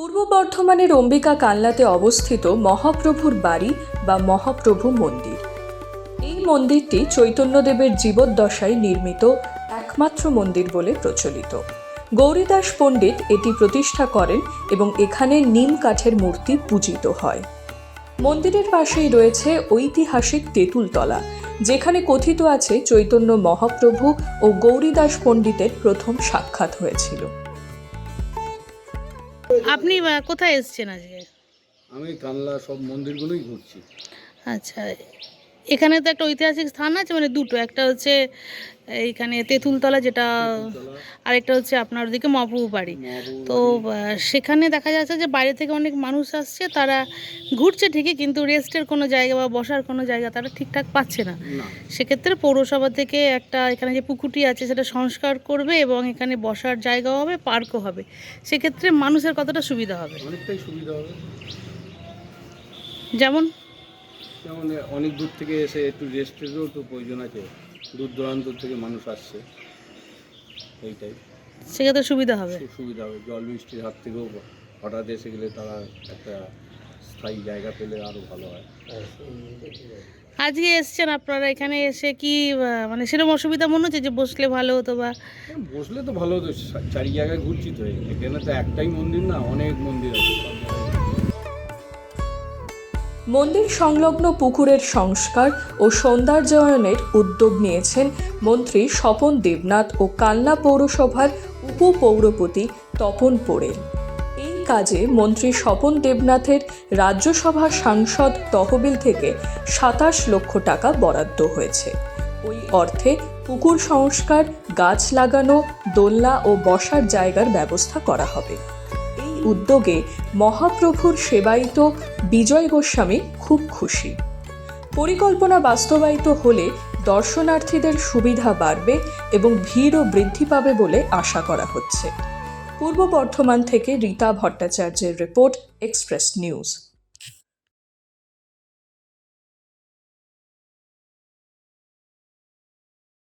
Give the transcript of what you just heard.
পূর্ব বর্ধমানের অম্বিকা কালনাতে অবস্থিত মহাপ্রভুর বাড়ি বা মহাপ্রভু মন্দির। এই মন্দিরটি চৈতন্যদেবের জীবদ্দশায় নির্মিত একমাত্র মন্দির বলে প্রচলিত। গৌরীদাস পণ্ডিত এটি প্রতিষ্ঠা করেন এবং এখানে নিম কাঠের মূর্তি পূজিত হয়। মন্দিরের পাশেই রয়েছে ঐতিহাসিক তেঁতুলতলা, যেখানে কথিত আছে চৈতন্য মহাপ্রভু ও গৌরীদাস পণ্ডিতের প্রথম সাক্ষাৎ হয়েছিল। আপনি কোথায় এসেছেন আজকে? আমি কানলা সব মন্দিরগুলোই ঘুরছি। আচ্ছা, এখানে তো একটা ঐতিহাসিক স্থান আছে, মানে দুটো, একটা হচ্ছে এইখানে তেঁতুলতলা, যেটা আরেকটা হচ্ছে আপনার ওদিকে মহাপ্রভু বাড়ি। তো সেখানে দেখা যাচ্ছে যে বাইরে থেকে অনেক মানুষ আসছে, তারা ঘুরছে ঠিকই, কিন্তু রেস্টের কোনো জায়গা বা বসার কোনো জায়গা তারা ঠিকঠাক পাচ্ছে না। সেক্ষেত্রে পৌরসভা থেকে একটা এখানে যে পুকুরটি আছে সেটা সংস্কার করবে এবং এখানে বসার জায়গাও হবে, পার্কও হবে। সেক্ষেত্রে মানুষের কতটা সুবিধা হবে? অনেকটাই সুবিধা হবে। যেমন অনেক দূর থেকে এসে একটু রেস্টেরও তো প্রয়োজন আছে, দূর দূরান্ত থেকে মানুষ আসছে, এইটাই সেক্ষেত্রে সুবিধা হবে। সুবিধা হবে। জল বৃষ্টির হাত থেকেও হঠাৎ এসে গেলে তারা একটা স্থায়ী জায়গা পেলে আরও ভালো হয়। আজকে এসছেন আপনারা, এখানে এসে কি মানে সেরকম অসুবিধা মনে হচ্ছে যে বসলে ভালো হতো? বা বসলে তো ভালো হতো, চারি জায়গায় ঘুরছি তো, এখানে তো একটাই মন্দির না, অনেক মন্দির আছে। মন্দির সংলগ্ন পুকুরের সংস্কার ও সৌন্দর্যায়নের উদ্যোগ নিয়েছেন মন্ত্রী স্বপন দেবনাথ ও কালনা পৌরসভার উপপৌরপতি তপন পোড়েল। এই কাজে মন্ত্রী স্বপন দেবনাথের রাজ্যসভা সাংসদ তহবিল থেকে ২৭ লক্ষ টাকা বরাদ্দ হয়েছে। ওই অর্থে পুকুর সংস্কার, গাছ লাগানো, দোলনা ও বসার জায়গার ব্যবস্থা করা হবে। এই উদ্যোগে মহাপ্রভুর সেবায়িত বিজয় গোস্বামী খুব খুশি। পরিকল্পনা বাস্তবায়িত হলে দর্শনার্থীদের সুবিধা বাড়বে এবং ভিড়ও বৃদ্ধি পাবে বলে আশা করা হচ্ছে। পূর্ব বর্ধমান থেকে রীতা ভট্টাচার্যের রিপোর্ট, এক্সপ্রেস নিউজ।